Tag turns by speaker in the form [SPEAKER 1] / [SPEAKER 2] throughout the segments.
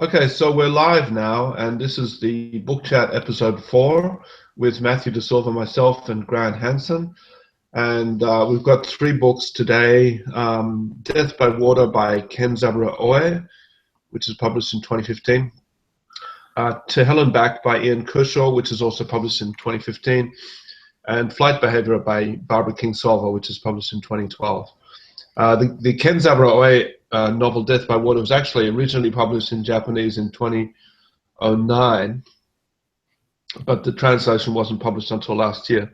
[SPEAKER 1] Okay, so we're live now, and this is the Book Chat episode 4 with Matthew De Silva, myself, and Grant Hansen. And we've got 3 books today. Death by Water by Kenzaburo Oe, which is published in 2015. To Hell and Back by Ian Kershaw, which is also published in 2015. And Flight Behavior by Barbara Kingsolver, which is published in 2012. The Kenzaburo Oe novel Death by Water was actually originally published in Japanese in 2009, but the translation wasn't published until last year.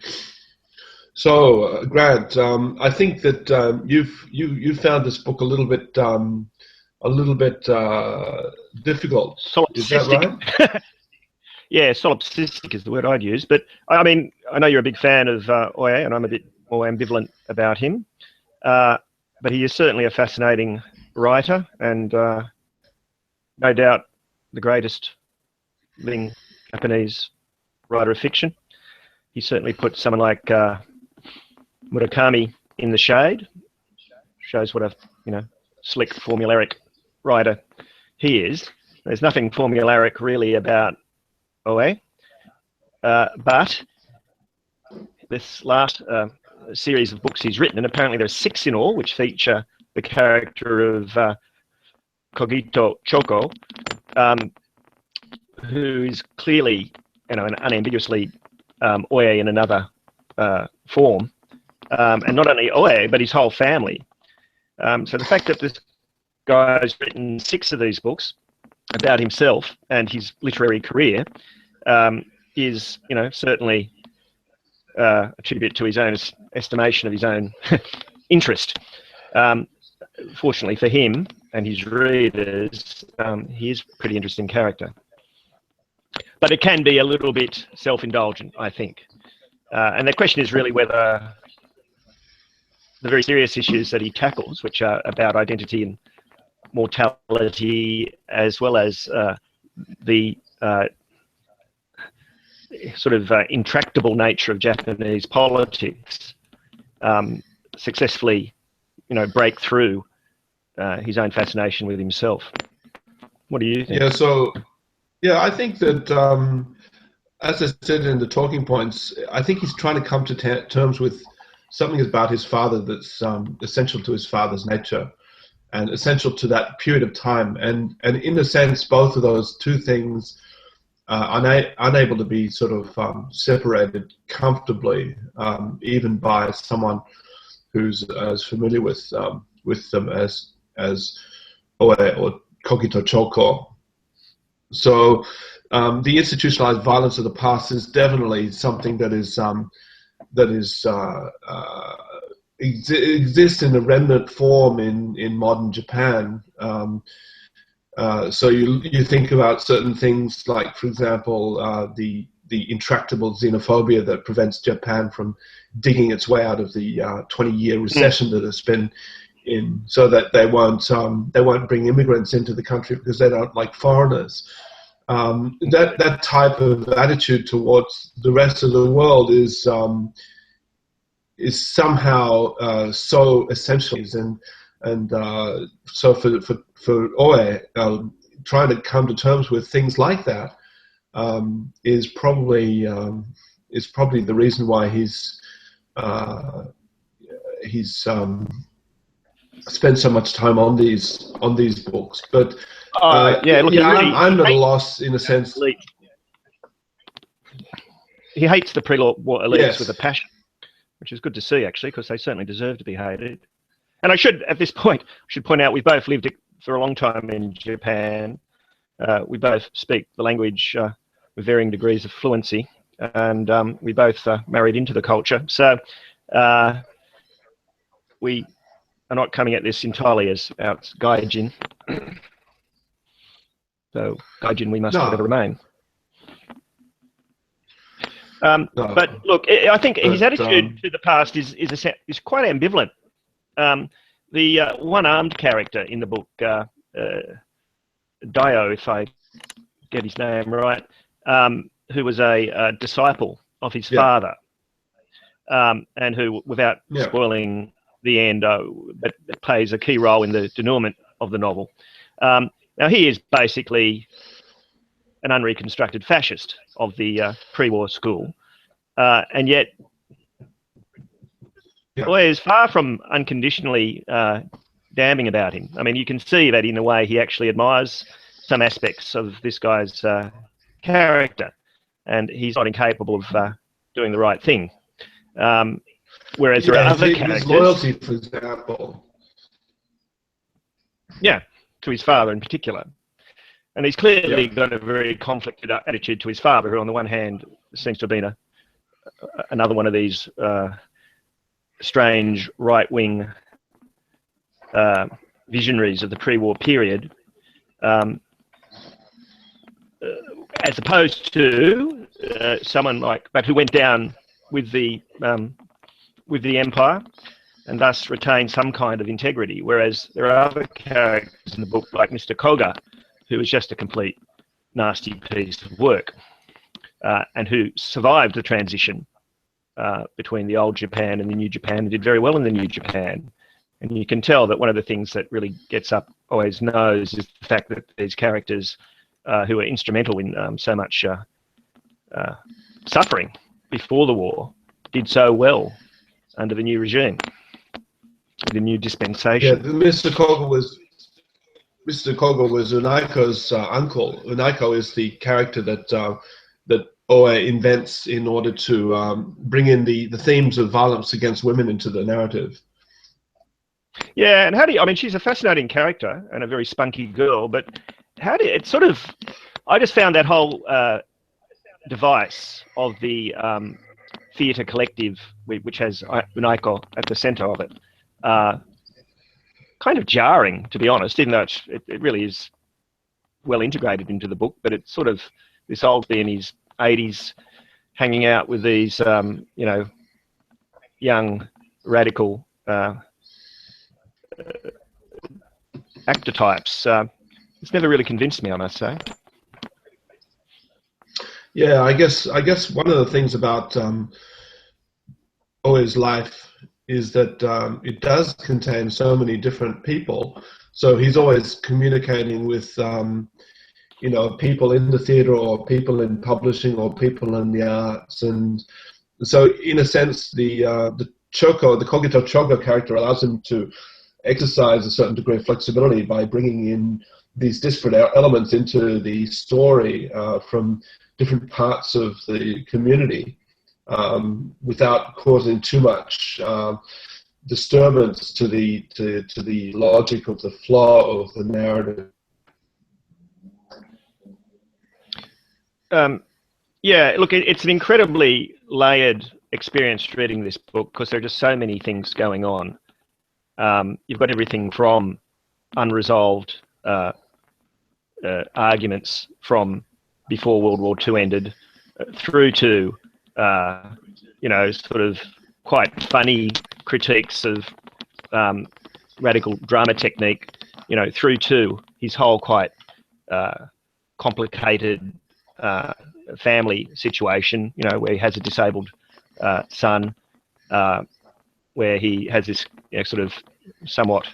[SPEAKER 1] So, Grant, I think that you found this book a little bit difficult. Is that right?
[SPEAKER 2] Yeah, solipsistic is the word I'd use. But I mean, I know you're a big fan of Oe, and I'm a bit more ambivalent about him. But he is certainly a fascinating writer, and no doubt the greatest living Japanese writer of fiction. He certainly put someone like Murakami in the shade. Shows what a slick, formulaic writer he is. There's nothing formulaic really about Oe, but this last series of books he's written, and apparently there are 6 in all, which feature the character of Kogito Choko, who is clearly, and unambiguously Oe in another form, and not only Oe, but his whole family. So the fact that this guy's written 6 of these books about himself and his literary career is, certainly a tribute to his own estimation of his own interest. Fortunately for him and his readers, he is a pretty interesting character. But it can be a little bit self-indulgent, I think. And the question is really whether the very serious issues that he tackles, which are about identity and mortality, as well as the sort of intractable nature of Japanese politics, successfully, break through his own fascination with himself. What do you think?
[SPEAKER 1] Yeah, I think that, as I said in the talking points, I think he's trying to come to terms with something about his father that's essential to his father's nature and essential to that period of time. And in a sense, both of those two things unable to be sort of separated comfortably, even by someone who's as familiar with them as Oe or Kogito Choko. So the institutionalized violence of the past is definitely something that exists in a remnant form in modern Japan. So you think about certain things like, for example, the intractable xenophobia that prevents Japan from digging its way out of the 20-year recession that it's been in, so that they won't bring immigrants into the country because they don't like foreigners. That type of attitude towards the rest of the world is somehow so essential, and so for Oe, trying to come to terms with things like that is probably the reason why he's spent so much time on these books. But I'm at a loss in a sense.
[SPEAKER 2] He hates the pre-war elites with a passion, which is good to see, actually, because they certainly deserve to be hated. And at this point, point out we both lived for a long time in Japan. We both speak the language with varying degrees of fluency, and we both married into the culture. So we are not coming at this entirely as gaijin. So gaijin, we must forever remain. But look, I think his attitude to the past is quite ambivalent. The one-armed character in the book, Dio, if I get his name right, who was a disciple of his father, and who, without spoiling the end, but plays a key role in the denouement of the novel. Now, he is basically an unreconstructed fascist of the pre-war school, and yet Oya is far from unconditionally damning about him. I mean, you can see that in a way he actually admires some aspects of this guy's character, and he's not incapable of doing the right thing. Whereas there are other characters...
[SPEAKER 1] His loyalty, for example.
[SPEAKER 2] Yeah, to his father in particular. And he's clearly got a very conflicted attitude to his father, who on the one hand seems to have been another one of these strange right-wing visionaries of the pre-war period, as opposed to someone but who went down with the empire and thus retained some kind of integrity. Whereas there are other characters in the book, like Mr. Koga, who was just a complete nasty piece of work, and who survived the transition between the old Japan and the new Japan, and did very well in the new Japan. And you can tell that one of the things that really gets up Oya's nose is the fact that these characters who were instrumental in so much suffering before the war did so well under the new regime, the new dispensation.
[SPEAKER 1] Yeah, Mr. Koga was Unaiko's uncle. Unaiko is the character that Oya invents in order to bring in the themes of violence against women into the narrative.
[SPEAKER 2] Yeah, and I mean, she's a fascinating character and a very spunky girl, but I just found that whole device of the theatre collective, which has Unaiko at the centre of it, kind of jarring, to be honest, even though it really is well integrated into the book. But it's sort of this old man in his 80s hanging out with these, young radical actor types. It's never really convinced me, I must say.
[SPEAKER 1] Yeah, I guess one of the things about Oya's life is that it does contain so many different people. So he's always communicating with, people in the theatre, or people in publishing, or people in the arts, and so in a sense, the Kogito Chogo character allows him to exercise a certain degree of flexibility by bringing in these disparate elements into the story from different parts of the community, without causing too much disturbance to the logic of the flow of the narrative.
[SPEAKER 2] Yeah, look, it's an incredibly layered experience reading this book, because there are just so many things going on. You've got everything from unresolved arguments from before World War II ended, through to sort of quite funny critiques of radical drama technique, through to his whole quite complicated family situation, where he has a disabled son, where he has this sort of somewhat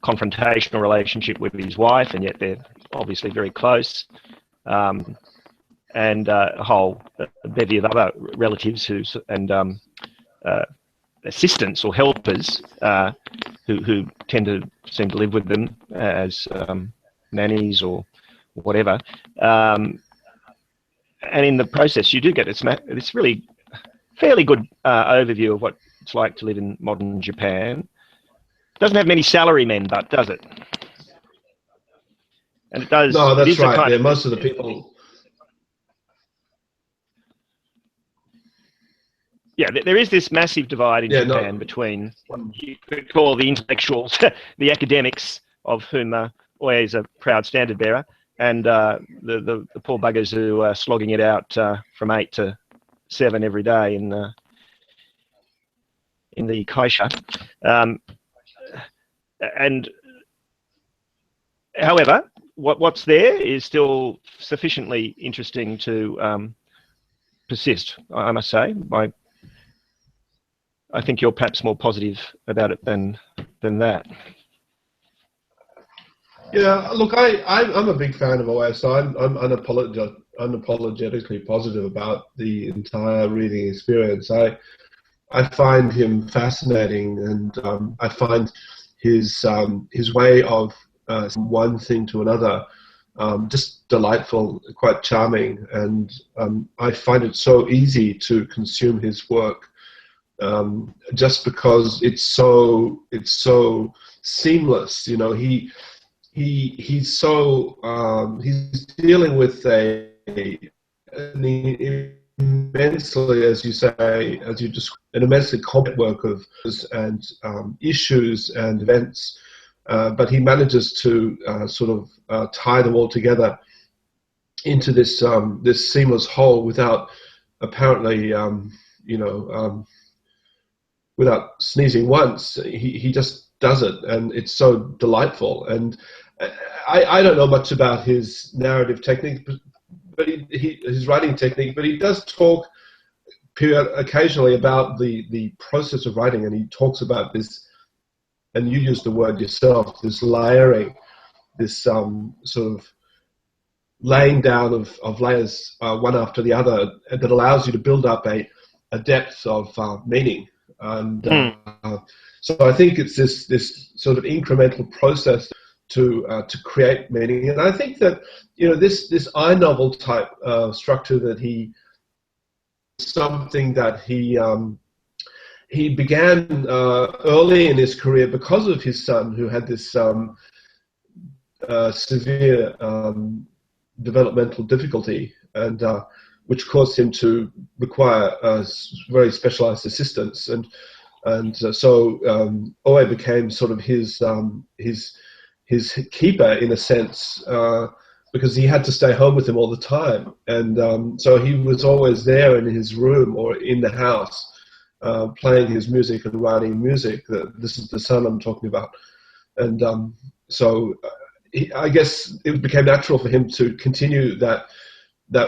[SPEAKER 2] confrontational relationship with his wife, and yet they're obviously very close, and a whole bevy of other relatives and assistants or helpers who tend to seem to live with them as nannies or whatever. And in the process, you do get this really fairly good overview of what it's like to live in modern Japan. Doesn't have many salary men, but does it? And it does.
[SPEAKER 1] No, that's right. Yeah, most of the people.
[SPEAKER 2] Yeah, there is this massive divide in Japan between what you could call the intellectuals, the academics, of whom Oya is a proud standard bearer, and the poor buggers who are slogging it out from 8 to 7 every day in the kaisha. And however, what's there is still sufficiently interesting to persist, I must say. I think you're perhaps more positive about it than that.
[SPEAKER 1] Yeah, look, I'm a big fan of OS, so I'm unapologetically positive about the entire reading experience. I find him fascinating, and I find his way of from one thing to another just delightful, quite charming, and I find it so easy to consume his work just because it's so seamless. You know, he's dealing with an immensely, as you say, as you describe, an immensely complex work of and issues and events, but he manages to sort of tie them all together into this this seamless whole without apparently, without sneezing once. He just does it, and it's so delightful. And I don't know much about his narrative technique, but his writing technique, but he does talk occasionally about the process of writing, and he talks about this, and you used the word yourself, this layering, this sort of laying down of layers one after the other that allows you to build up a depth of meaning. And so I think it's this sort of incremental process to create meaning. And I think that, you know, this iNovel type structure that something that he began early in his career because of his son, who had this severe developmental difficulty, and which caused him to require very specialized assistance, and so Oe became sort of his keeper in a sense, because he had to stay home with him all the time, and so he was always there in his room or in the house, playing his music and writing music. This is the son I'm talking about, and so I guess it became natural for him to continue that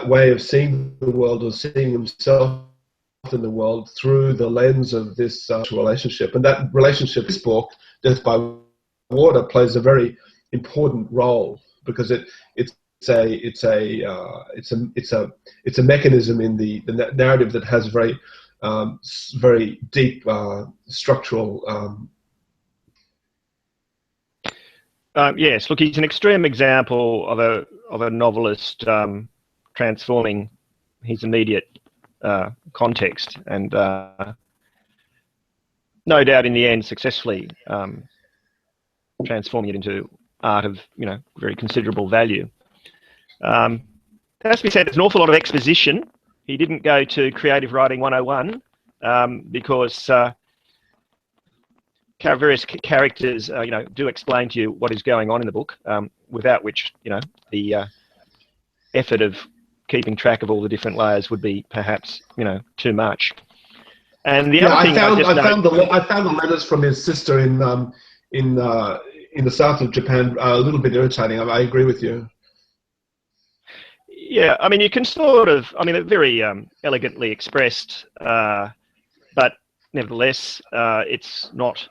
[SPEAKER 1] way of seeing the world, or seeing himself in the world, through the lens of this relationship. And that relationship, this book, Death by Water, plays a very important role, because it's a mechanism in the narrative that has very deep structural.
[SPEAKER 2] Yes, look, he's an extreme example of a novelist transforming his immediate context, and no doubt in the end successfully transforming it into art of, you know, very considerable value. As we said, there's an awful lot of exposition. He didn't go to Creative Writing 101 because various characters, you know, do explain to you what is going on in the book, without which, you know, the effort of keeping track of all the different layers would be perhaps, you know, too much. And the other thing
[SPEAKER 1] I found the letters from his sister in the south of Japan a little bit irritating. I agree with you.
[SPEAKER 2] Yeah, I mean, you can sort of, I mean, they're very elegantly expressed, but nevertheless, it's not.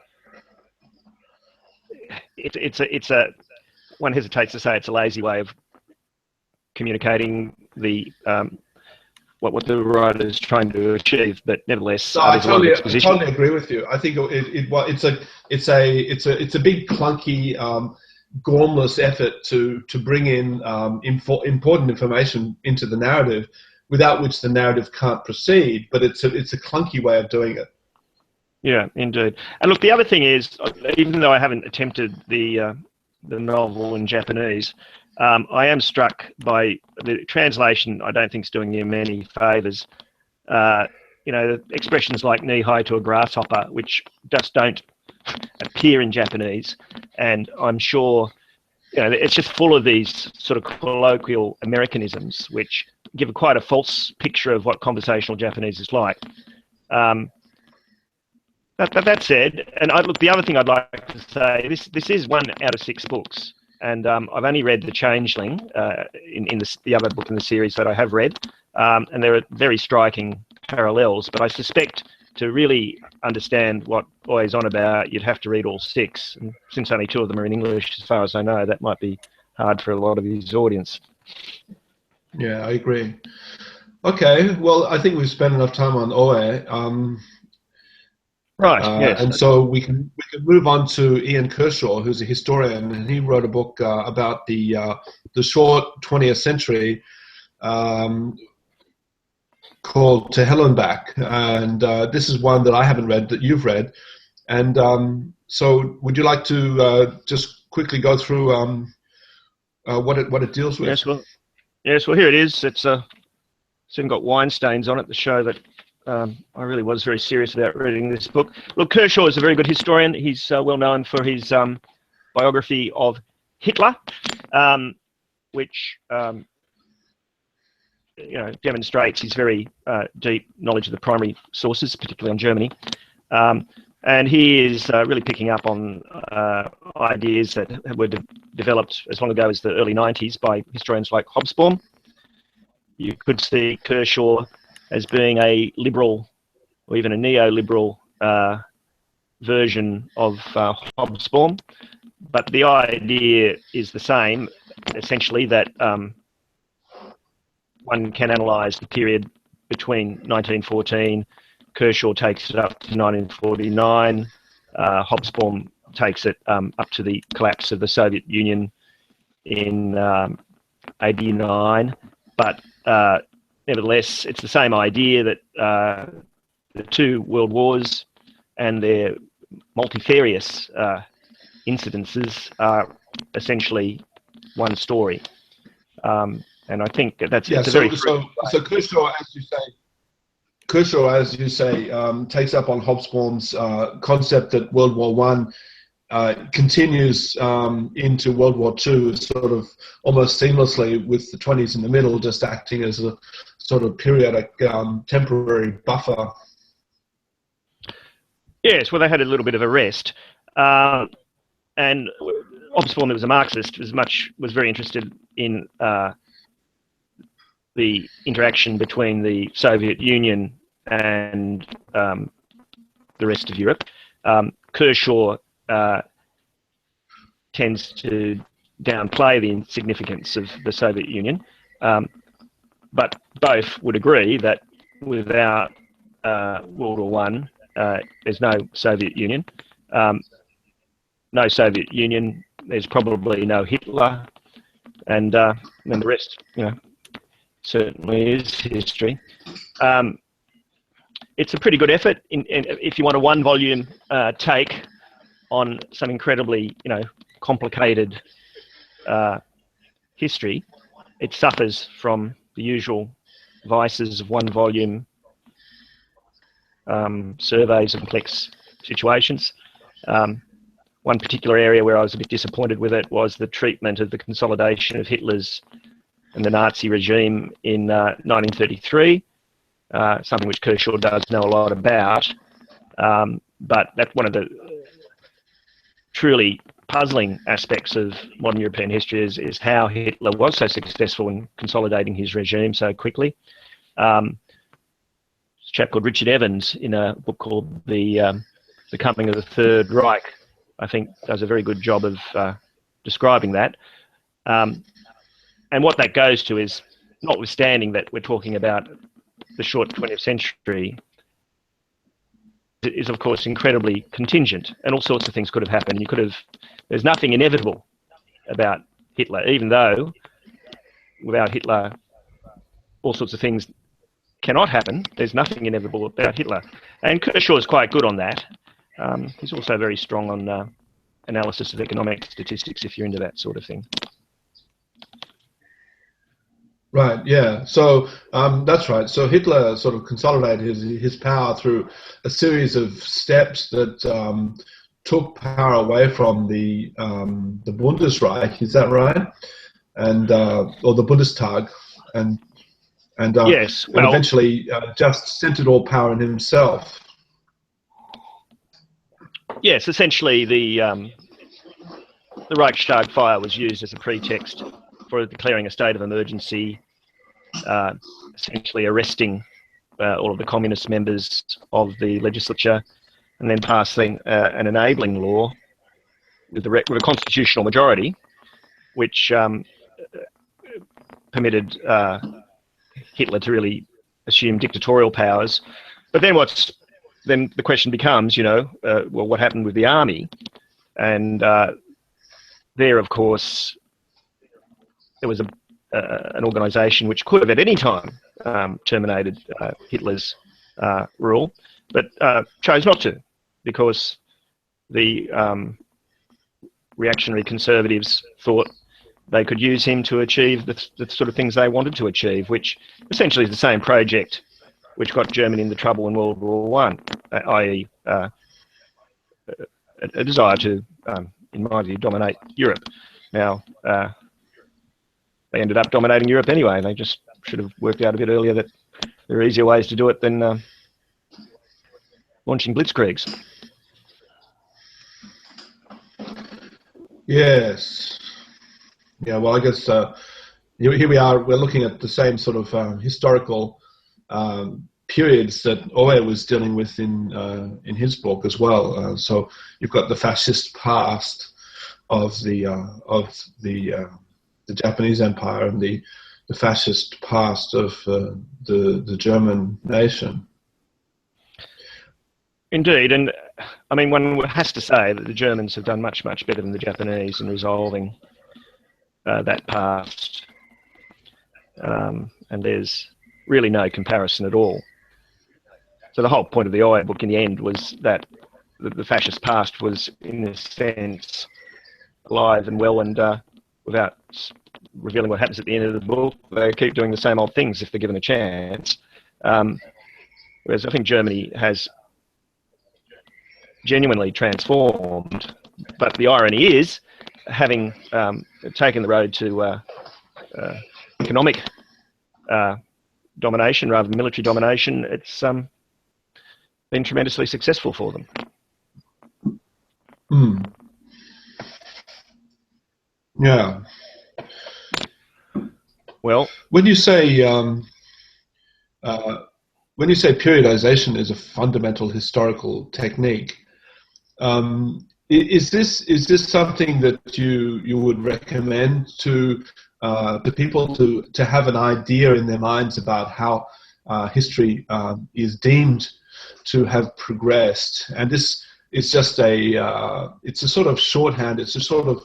[SPEAKER 2] It's a one hesitates to say it's a lazy way of communicating the what the writer is trying to achieve, but nevertheless,
[SPEAKER 1] no, I totally agree with you. I think it's a big clunky, gormless effort to bring in important information into the narrative, without which the narrative can't proceed. But it's a clunky way of doing it.
[SPEAKER 2] Yeah, indeed. And look, the other thing is, even though I haven't attempted the novel in Japanese, I am struck by the translation. I don't think it's doing him any favours. You know, expressions like knee high to a grasshopper, which just don't appear in Japanese, and I'm sure, you know, it's just full of these sort of colloquial Americanisms, which give quite a false picture of what conversational Japanese is like. That said, and look, the other thing I'd like to say, this is 1 out of 6 books, and I've only read The Changeling in the other book in the series that I have read, and there are very striking parallels. But I suspect to really understand what Oye's on about, you'd have to read all 6. And since only 2 of them are in English, as far as I know, that might be hard for a lot of his audience.
[SPEAKER 1] Yeah, I agree. Okay, well, I think we've spent enough time on Oye.
[SPEAKER 2] Right, yes.
[SPEAKER 1] And so we can move on to Ian Kershaw, who's a historian, and he wrote a book about the short 20th century called To Hell and Back. And this is one that I haven't read, that you've read. And so would you like to just quickly go through what it deals with?
[SPEAKER 2] Yes, well, here it is. It's even got wine stains on it to show that I really was very serious about reading this book. Look, Kershaw is a very good historian. He's well known for his biography of Hitler, which demonstrates his very deep knowledge of the primary sources, particularly on Germany. And he is really picking up on ideas that were developed as long ago as the early 90s by historians like Hobsbawm. You could see Kershaw as being a liberal or even a neoliberal version of Hobsbawm. But the idea is the same, essentially, that one can analyse the period between 1914, Kershaw takes it up to 1949, Hobsbawm takes it up to the collapse of the Soviet Union in 89. But nevertheless, it's the same idea that the 2 world wars and their multifarious incidences are essentially one story. And I think that's
[SPEAKER 1] so Kershaw, as you say, takes up on Hobsbawm's concept that World War One continues into World War II, sort of almost seamlessly, with the 20s in the middle, just acting as a sort of periodic temporary buffer.
[SPEAKER 2] Yes, well, they had a little bit of a rest. And Hobsbawm, who was a Marxist, was very interested in the interaction between the Soviet Union and the rest of Europe. Kershaw tends to downplay the insignificance of the Soviet Union, but both would agree that without World War One, there's no Soviet Union. No Soviet Union, there's probably no Hitler, and the rest, certainly is history. It's a pretty good effort if you want a 1-volume take on some incredibly, complicated history. It suffers from the usual vices of 1-volume surveys of complex situations. One particular area where I was a bit disappointed with it was the treatment of the consolidation of Hitler's and the Nazi regime in 1933, something which Kershaw does know a lot about. But that's one of the truly puzzling aspects of modern European history is how Hitler was so successful in consolidating his regime so quickly. A chap called Richard Evans, in a book called The Coming of the Third Reich, I think does a very good job of describing that. And what that goes to is, notwithstanding that we're talking about the short 20th century, is of course incredibly contingent, and all sorts of things could have happened. There's nothing inevitable about Hitler, even though without Hitler, all sorts of things cannot happen. There's nothing inevitable about Hitler. And Kershaw is quite good on that. He's also very strong on analysis of economic statistics, if you're into that sort of thing.
[SPEAKER 1] Right, yeah. So that's right. So Hitler sort of consolidated his power through a series of steps that took power away from the Bundesreich. Is that right? And or the Bundestag, and
[SPEAKER 2] yes, well,
[SPEAKER 1] and eventually just centered all power in himself.
[SPEAKER 2] Yes, essentially the Reichstag fire was used as a pretext for declaring a state of emergency, essentially arresting all of the communist members of the legislature, and then passing an enabling law with a constitutional majority, which permitted Hitler to really assume dictatorial powers. But then then the question becomes, well, what happened with the army? And there, of course, there was an organisation which could have at any time terminated Hitler's rule, but chose not to, because the reactionary conservatives thought they could use him to achieve the sort of things they wanted to achieve, which essentially is the same project which got Germany into trouble in World War One, i.e. a desire to, in my view, dominate Europe. Now, they ended up dominating Europe anyway. They just should have worked out a bit earlier that there are easier ways to do it than launching blitzkriegs.
[SPEAKER 1] Yes. Yeah, well, I guess here we are. We're looking at the same sort of historical periods that Owe was dealing with in his book as well. So you've got the fascist past of the Japanese Empire and the fascist past of the German nation.
[SPEAKER 2] Indeed, and I mean, one has to say that the Germans have done much, much better than the Japanese in resolving that past, and there's really no comparison at all. So the whole point of the Owe book in the end was that the fascist past was, in a sense, alive and well, and without revealing what happens at the end of the book, they keep doing the same old things if they're given a chance. Whereas I think Germany has genuinely transformed, but the irony is, having taken the road to economic domination rather than military domination, it's been tremendously successful for them.
[SPEAKER 1] Yeah.
[SPEAKER 2] Well,
[SPEAKER 1] when you say periodization is a fundamental historical technique, is this something that you would recommend to people to have an idea in their minds about how history is deemed to have progressed? And this is just it's a sort of shorthand. It's a sort of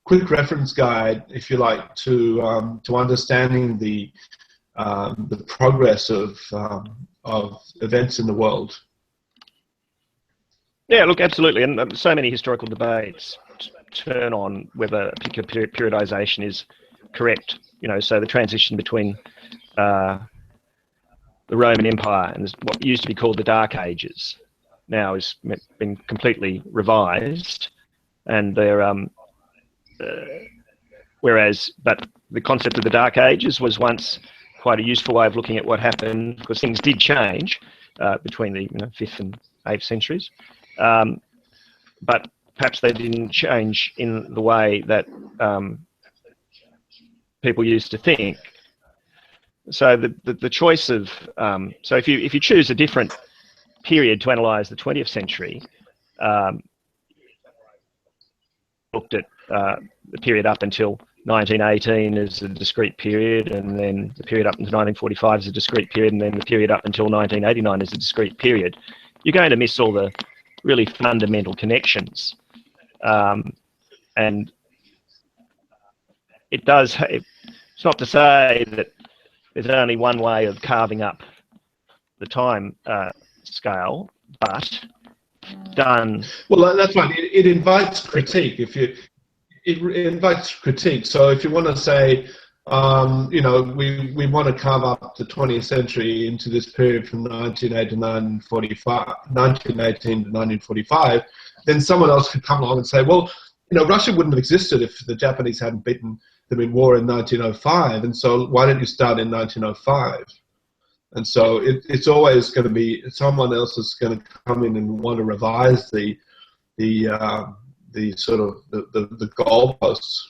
[SPEAKER 1] quick reference guide, if you like, to understanding the progress of events in the world.
[SPEAKER 2] Yeah, look, absolutely, and so many historical debates turn on whether a particular periodization is correct. So the transition between the Roman Empire and what used to be called the Dark Ages now has been completely revised, and they're but the concept of the Dark Ages was once quite a useful way of looking at what happened, because things did change between the 5th and 8th centuries. But perhaps they didn't change in the way that people used to think. So the choice of so if you choose a different period to analyse the 20th century, looked at the period up until 1918 as a discrete period, and then the period up until 1945 as a discrete period, and then the period up until 1989 as a discrete period, you're going to miss all the really fundamental connections. And it's not to say that there's only one way of carving up the time scale, but done.
[SPEAKER 1] Well, that's right. It invites critique. It invites critique. So if you want to say, we want to carve up the 20th century into this period from 1918 to 1945, then someone else could come along and say, well, Russia wouldn't have existed if the Japanese hadn't beaten them in war in 1905, and so why didn't you start in 1905? And so it's always going to be someone else is going to come in and want to revise the sort of the goalposts.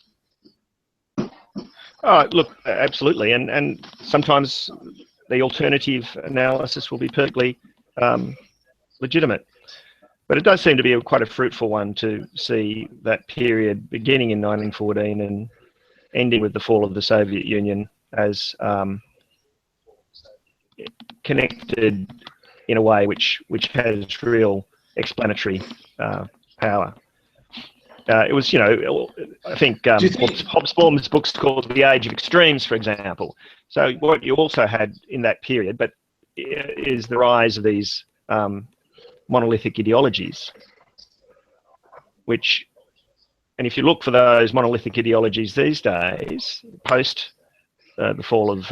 [SPEAKER 2] Oh, look, absolutely, and sometimes the alternative analysis will be perfectly legitimate. But it does seem to be quite a fruitful one to see that period beginning in 1914 and ending with the fall of the Soviet Union as connected in a way which has real explanatory power. It was, I think Hobsbawm's book's called The Age of Extremes, for example. So what you also had in that period, but is the rise of these monolithic ideologies, which, and if you look for those monolithic ideologies these days, post the fall of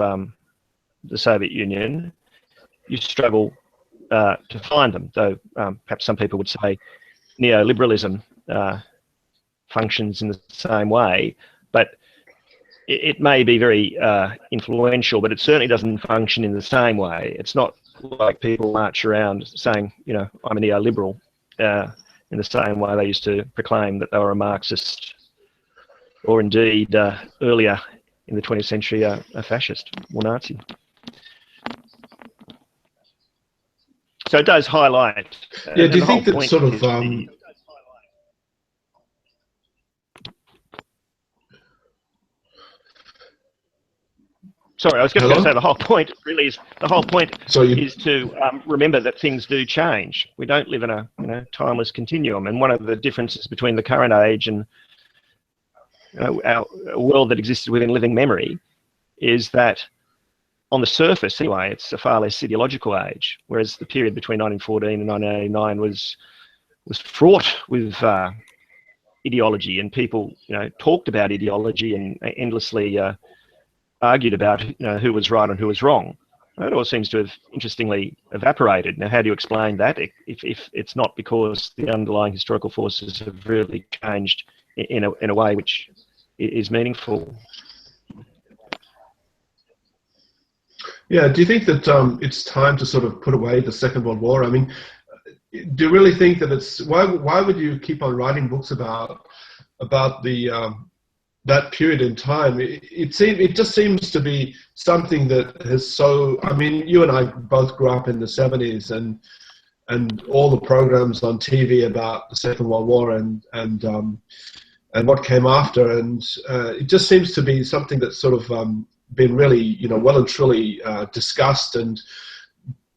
[SPEAKER 2] the Soviet Union, you struggle to find them, though perhaps some people would say neoliberalism functions in the same way, but it may be very influential, but it certainly doesn't function in the same way. It's not like people march around saying, I'm a neoliberal in the same way they used to proclaim that they were a Marxist, or indeed earlier in the 20th century a fascist or Nazi. So it does highlight.
[SPEAKER 1] Yeah, do you think that sort of
[SPEAKER 2] sorry, I was going to say the whole point really is is to remember that things do change. We don't live in a timeless continuum, and one of the differences between the current age and our world that existed within living memory is that, on the surface anyway, it's a far less ideological age, whereas the period between 1914 and 1989 was fraught with ideology, and people talked about ideology and endlessly argued about who was right and who was wrong. It all seems to have interestingly evaporated. Now, how do you explain that if it's not because the underlying historical forces have really changed in a way which is meaningful?
[SPEAKER 1] Yeah, do you think that it's time to sort of put away the Second World War? I mean, do you really think that it's why would you keep on writing books about the that period in time? It just seems to be something that has so. I mean, you and I both grew up in the 70s, and all the programs on TV about the Second World War and what came after, and it just seems to be something that's sort of been really, well and truly discussed. And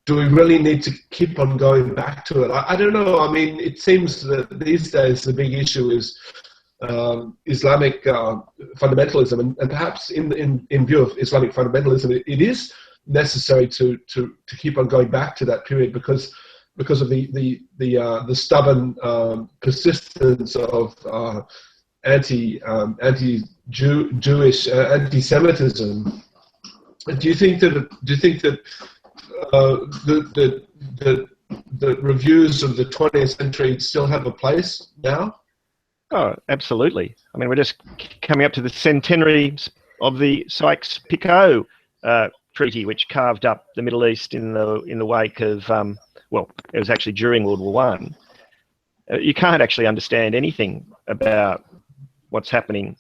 [SPEAKER 1] do we really need to keep on going back to it? I don't know. I mean, it seems that these days the big issue is Islamic fundamentalism, and perhaps in view of Islamic fundamentalism, it is necessary to keep on going back to that period because of the stubborn persistence of anti-Jewish anti-Semitism. Do you think that the reviews of the 20th century still have a place now?
[SPEAKER 2] Oh, absolutely. I mean, we're just coming up to the centenary of the Sykes-Picot Treaty, which carved up the Middle East in the wake of well, it was actually during World War I. You can't actually understand anything about what's happening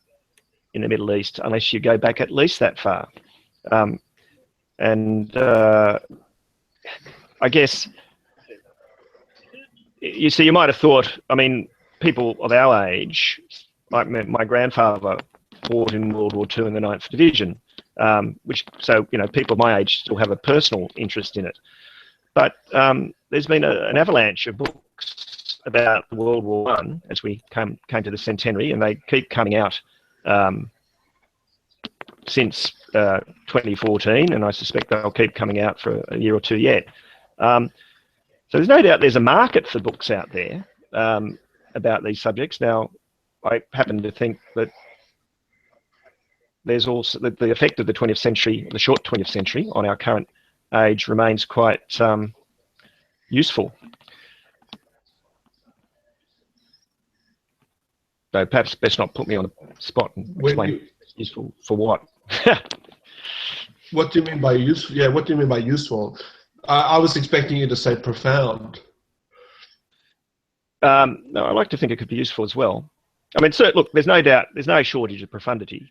[SPEAKER 2] in the Middle East unless you go back at least that far. I guess, you see, you might have thought, I mean, people of our age, like my grandfather fought in World War II in the 9th Division, so people of my age still have a personal interest in it. But there's been an avalanche of books about World War I as we came to the centenary, and they keep coming out since 2014, and I suspect they'll keep coming out for a year or two yet. So there's no doubt there's a market for books out there about these subjects. Now, I happen to think that there's also the effect of the 20th century, the short 20th century, on our current age remains quite useful. So perhaps best not put me on the spot and explain useful for what.
[SPEAKER 1] What do you mean by useful? Yeah, what do you mean by useful? I was expecting you to say profound.
[SPEAKER 2] No, I like to think it could be useful as well. I mean, so, look, there's no doubt, there's no shortage of profundity.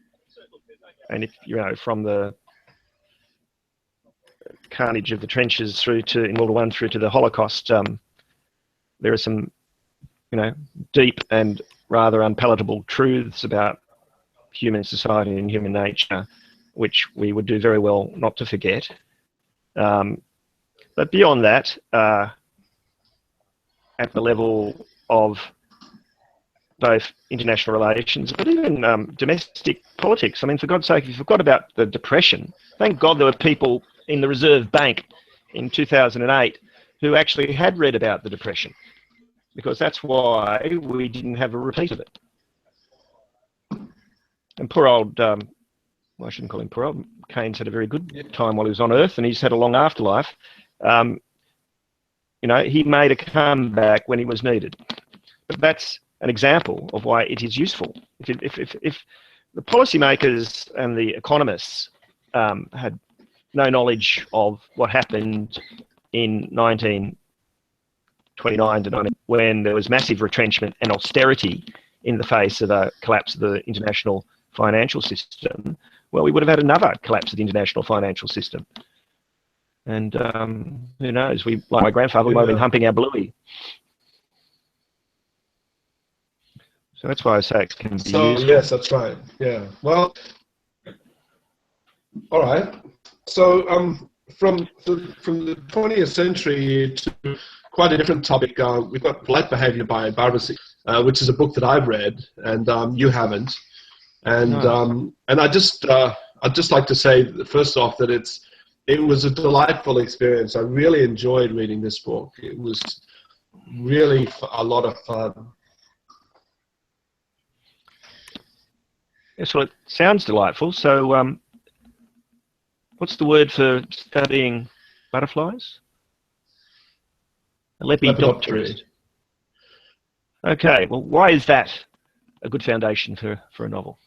[SPEAKER 2] And if, from the carnage of the trenches through to in World War I through to the Holocaust, there are some, deep and rather unpalatable truths about human society and human nature, which we would do very well not to forget. But beyond that, at the level of both international relations, but even domestic politics. I mean, for God's sake, if you forgot about the Depression, thank God there were people in the Reserve Bank in 2008 who actually had read about the Depression, because that's why we didn't have a repeat of it. And poor old, well, I shouldn't call him poor old, Keynes had a very good time while he was on Earth, and he's had a long afterlife. He made a comeback when he was needed. But that's an example of why it is useful. If the policymakers and the economists had no knowledge of what happened in 1929 to 90, when there was massive retrenchment and austerity in the face of a collapse of the international financial system, well, we would have had another collapse of the international financial system. And who knows? Like my grandfather, we might have been humping our bluey. So that's why I say it can be useful.
[SPEAKER 1] Yes, that's right. Yeah. Well, all right. So from the 20th century to quite a different topic, we've got Polite Behavior by Barbara, which is a book that I've read, and you haven't. And
[SPEAKER 2] No.
[SPEAKER 1] And I'd just like to say first off that it was a delightful experience. I really enjoyed reading this book. It was really a lot of fun.
[SPEAKER 2] Yes, well, it sounds delightful. So what's the word for studying butterflies? A lepidopterist. Okay, well, why is that a good foundation for a novel?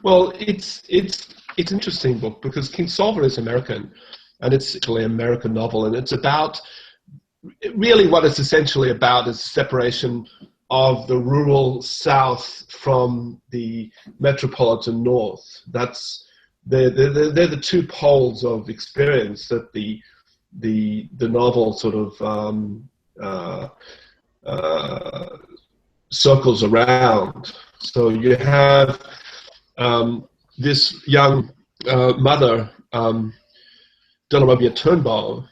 [SPEAKER 1] Well, it's an interesting book because Kingsolver is American, and it's actually an American novel, and it's about really what it's essentially about is separation of the rural South from the metropolitan North. They're the two poles of experience that the novel sort of circles around. So you have this young mother, Dellarobia Turnbow,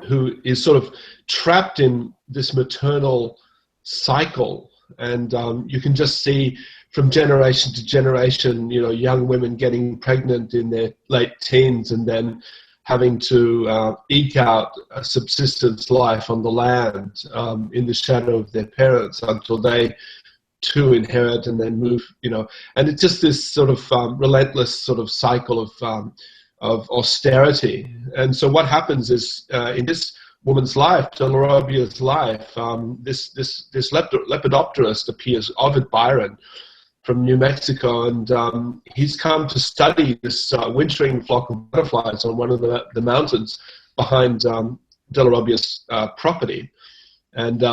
[SPEAKER 1] who is sort of trapped in this maternal cycle, and you can just see from generation to generation, young women getting pregnant in their late teens and then having to eke out a subsistence life on the land in the shadow of their parents until they too inherit and then move, and it's just this sort of relentless sort of cycle of austerity. And so what happens is in this woman's life, Delarobia's life, this lepidopterist appears, Ovid Byron, from New Mexico, and he's come to study this wintering flock of butterflies on one of the mountains behind Delarobia's property, and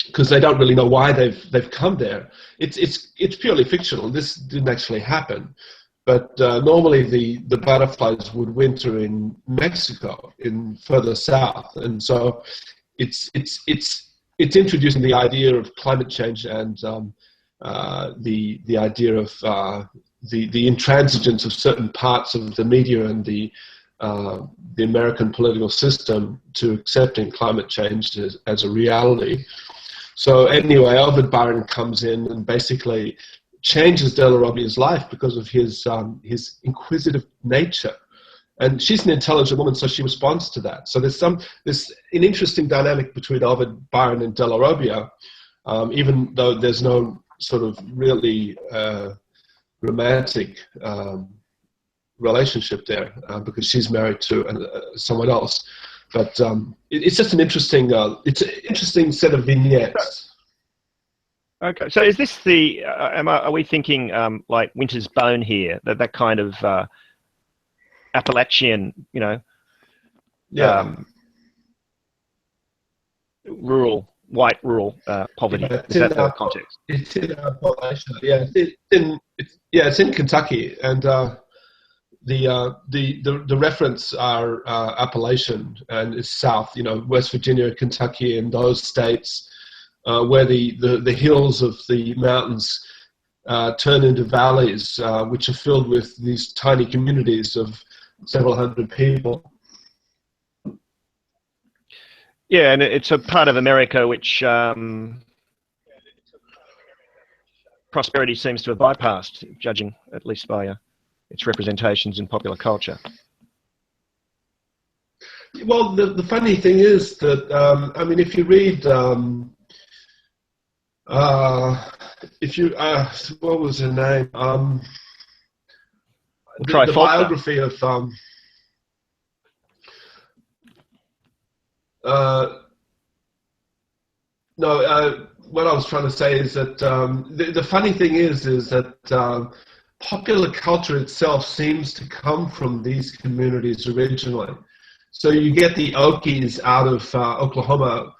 [SPEAKER 1] because they don't really know why they've come there. It's purely fictional. This didn't actually happen. But normally the butterflies would winter in Mexico, in further south, and so it's introducing the idea of climate change and the idea of the intransigence of certain parts of the media and the American political system to accepting climate change as a reality. So anyway, Ovid Byron comes in and basically changes Delarobia's life because of his inquisitive nature, and she's an intelligent woman, so she responds to that. So there's an interesting dynamic between Ovid Byron and Delarobia, even though there's no sort of really romantic relationship there because she's married to someone else. But it's just an interesting set of vignettes.
[SPEAKER 2] Okay, so is this the? Are we thinking like Winter's Bone here? That kind of Appalachian, rural poverty?
[SPEAKER 1] Yeah,
[SPEAKER 2] is that the context?
[SPEAKER 1] It's in Appalachia. Yeah, it's in Kentucky, and the reference are Appalachian and is south, West Virginia, Kentucky, and those states where the hills of the mountains turn into valleys, which are filled with these tiny communities of several hundred people.
[SPEAKER 2] Yeah, and it's a part of America which prosperity seems to have bypassed, judging at least by its representations in popular culture.
[SPEAKER 1] Well, the funny thing is that, if you read, what was her name? The biography of, what I was trying to say is that the funny thing is that popular culture itself seems to come from these communities originally. So you get the Okies out of Oklahoma,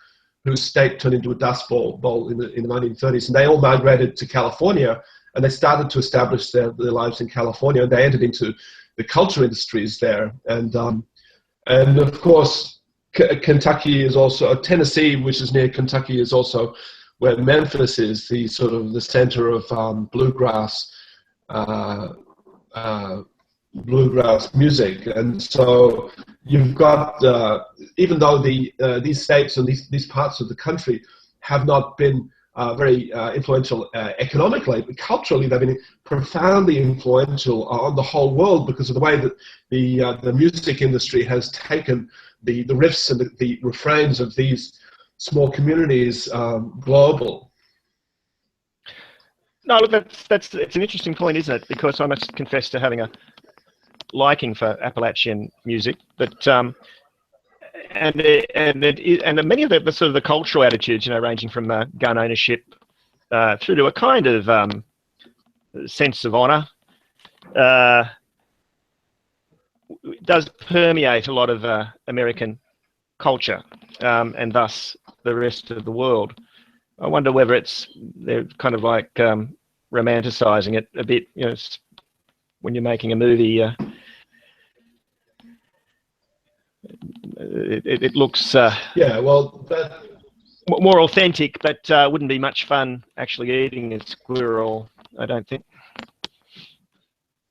[SPEAKER 1] whose state turned into a dust bowl in the 1930s, and they all migrated to California, and they started to establish their lives in California, and they entered into the culture industries there. And of course, Kentucky is also, Tennessee, which is near Kentucky, is also where Memphis is, the sort of the center of bluegrass music. And so you've got, even though these states and these parts of the country have not been very influential economically, but culturally they've been profoundly influential on the whole world because of the way that the music industry has taken the riffs and the refrains of these small communities global.
[SPEAKER 2] No, look, it's an interesting point, isn't it? Because I must confess to having a liking for Appalachian music, but and many of the sort of the cultural attitudes, ranging from gun ownership through to a kind of sense of honor, does permeate a lot of American culture, and thus the rest of the world. I wonder whether they're kind of like romanticizing it a bit, when you're making a movie. It looks more authentic, but wouldn't be much fun actually eating a squirrel, I don't think.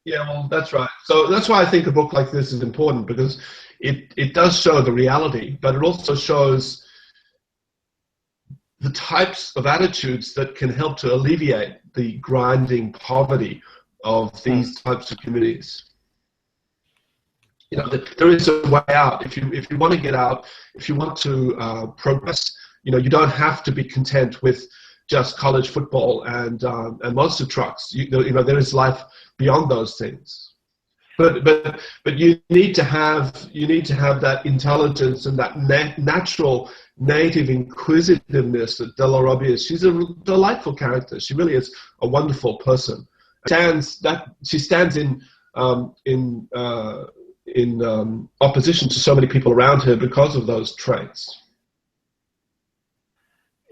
[SPEAKER 1] Yeah, well, that's right. So that's why I think a book like this is important, because it does show the reality, but it also shows the types of attitudes that can help to alleviate the grinding poverty of these types of communities. There is a way out. If you want to get out, if you want to progress, you don't have to be content with just college football and monster trucks. There is life beyond those things. But you need to have that intelligence and that natural native inquisitiveness that Della Robbia is. She's a delightful character. She really is a wonderful person. She stands in opposition to so many people around her because of those traits.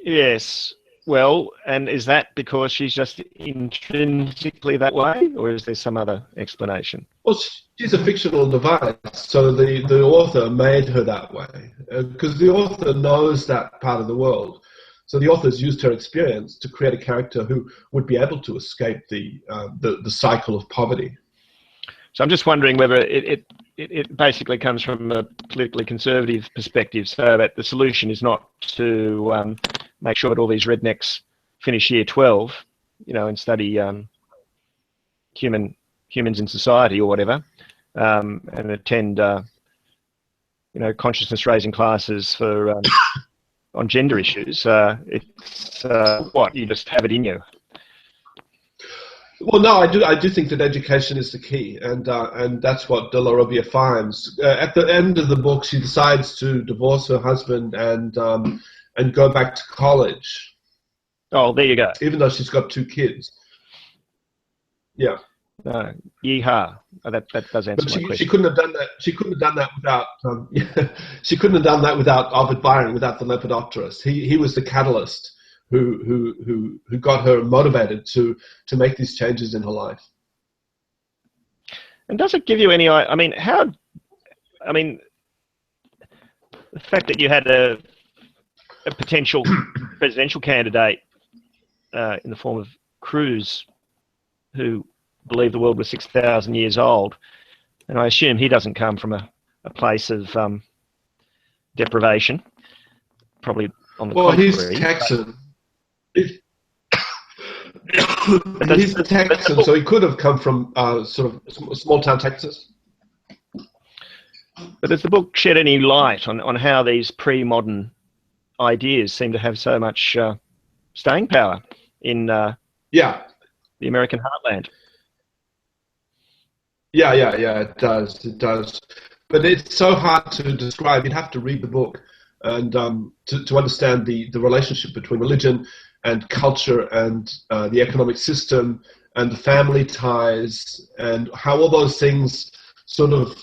[SPEAKER 2] Yes. Well, and is that because she's just intrinsically that way, or is there some other explanation?
[SPEAKER 1] Well, she's a fictional device, so the author made her that way, because the author knows that part of the world. So the author's used her experience to create a character who would be able to escape the cycle of poverty.
[SPEAKER 2] So I'm just wondering whether it basically comes from a politically conservative perspective, so that the solution is not to make sure that all these rednecks finish year 12, and study humans in society or whatever, and attend consciousness-raising classes for on gender issues. It's what you just have it in you.
[SPEAKER 1] Well, no, I do think that education is the key, and that's what Della Robbia finds. At the end of the book, she decides to divorce her husband and go back to college.
[SPEAKER 2] Oh, there you go.
[SPEAKER 1] Even though she's got 2 kids. Yeah.
[SPEAKER 2] Yeehaw! That does answer my question.
[SPEAKER 1] She couldn't have done that. She couldn't have done that without. She couldn't have done that without Ovid Byron, without the Lepidopterist. He was the catalyst who got her motivated to make these changes in her life.
[SPEAKER 2] And does it give you any? I mean, how? I mean, the fact that you had a potential presidential candidate in the form of Cruz, who believed the world was 6,000 years old, and I assume he doesn't come from a place of deprivation. Probably on the contrary.
[SPEAKER 1] He's Texan. He's the Texan, so he could have come from sort of small town Texas.
[SPEAKER 2] But does the book shed any light on how these pre-modern ideas seem to have so much staying power in the American heartland?
[SPEAKER 1] Yeah, it does. But it's so hard to describe. You'd have to read the book and to understand the relationship between religion and culture and the economic system and the family ties and how all those things sort of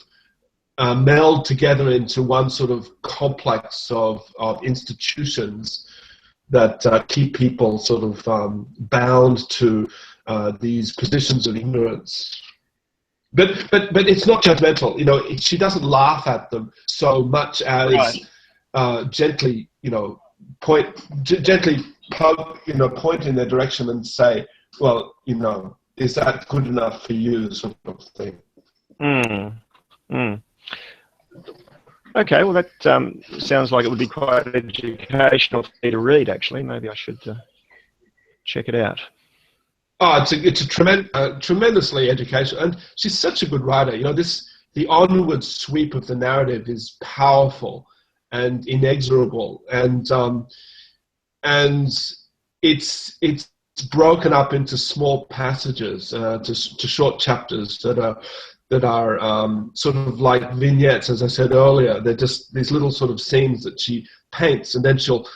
[SPEAKER 1] meld together into one sort of complex of institutions that keep people sort of bound to these positions of ignorance. But it's not judgmental. You know, she doesn't laugh at them so much as gently, point in their direction and say, well, is that good enough for you, sort of thing.
[SPEAKER 2] Okay, well that sounds like it would be quite educational for me to read. Actually, maybe I should check it out.
[SPEAKER 1] Oh, it's a tremendously educational, and she's such a good writer. The onward sweep of the narrative is powerful and inexorable, and it's broken up into small passages, to short chapters that are sort of like vignettes, as I said earlier. They're just these little sort of scenes that she paints, and then she'll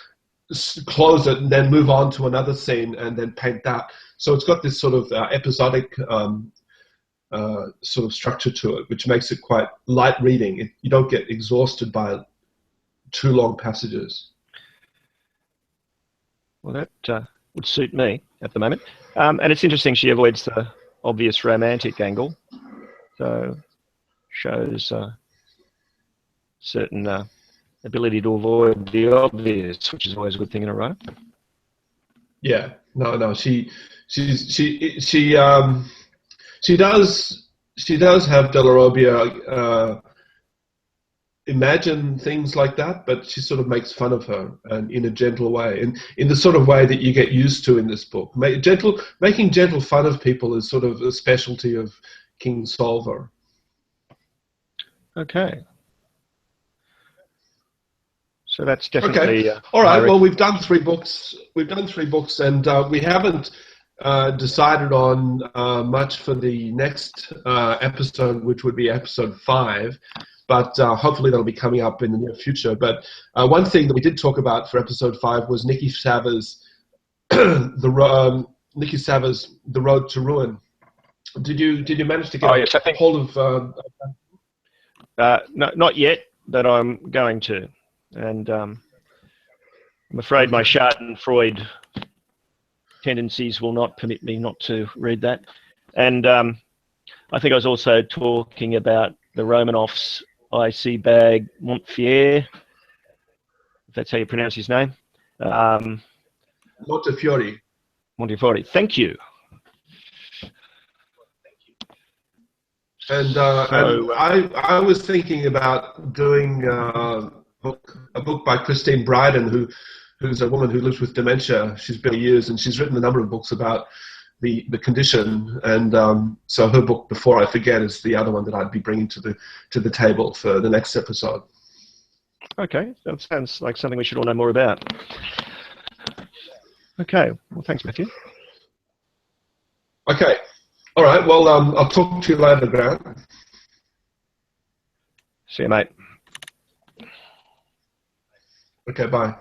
[SPEAKER 1] close it and then move on to another scene and then paint that. So it's got this sort of episodic sort of structure to it, which makes it quite light reading. You don't get exhausted by too long passages.
[SPEAKER 2] Well, that would suit me at the moment. And it's interesting she avoids the obvious romantic angle. So shows certain ability to avoid the obvious, which is always a good thing in a writer.
[SPEAKER 1] Yeah, no, she does have Della Robbia imagine things like that, but she sort of makes fun of her, and in a gentle way, and in the sort of way that you get used to in this book. Making gentle fun of people is sort of a specialty of King Solver.
[SPEAKER 2] Okay. So that's definitely...
[SPEAKER 1] Okay. All right. Well, we've done 3 books. And we haven't decided on much for the next episode, which would be episode 5. But hopefully that'll be coming up in the near future. But one thing that we did talk about for episode 5 was Nikki Sava's The Road to Ruin. Did you manage to get hold of?
[SPEAKER 2] No, not yet, but I'm going to. And I'm afraid my Schadenfreude tendencies will not permit me not to read that. And I think I was also talking about the Romanoff's I.C. Bag Montefiore, if that's how you pronounce his name.
[SPEAKER 1] Montefiore.
[SPEAKER 2] Montefiore. Thank you.
[SPEAKER 1] And I was thinking about doing a book by Christine Bryden, who's a woman who lives with dementia. She's been for years, and she's written a number of books about the condition. And so her book, Before I Forget, is the other one that I'd be bringing to the table for the next episode.
[SPEAKER 2] Okay, that sounds like something we should all know more about. Okay, well, thanks, Matthew.
[SPEAKER 1] Okay. All right, well, I'll talk to you later, Grant.
[SPEAKER 2] See you, mate.
[SPEAKER 1] Okay, bye.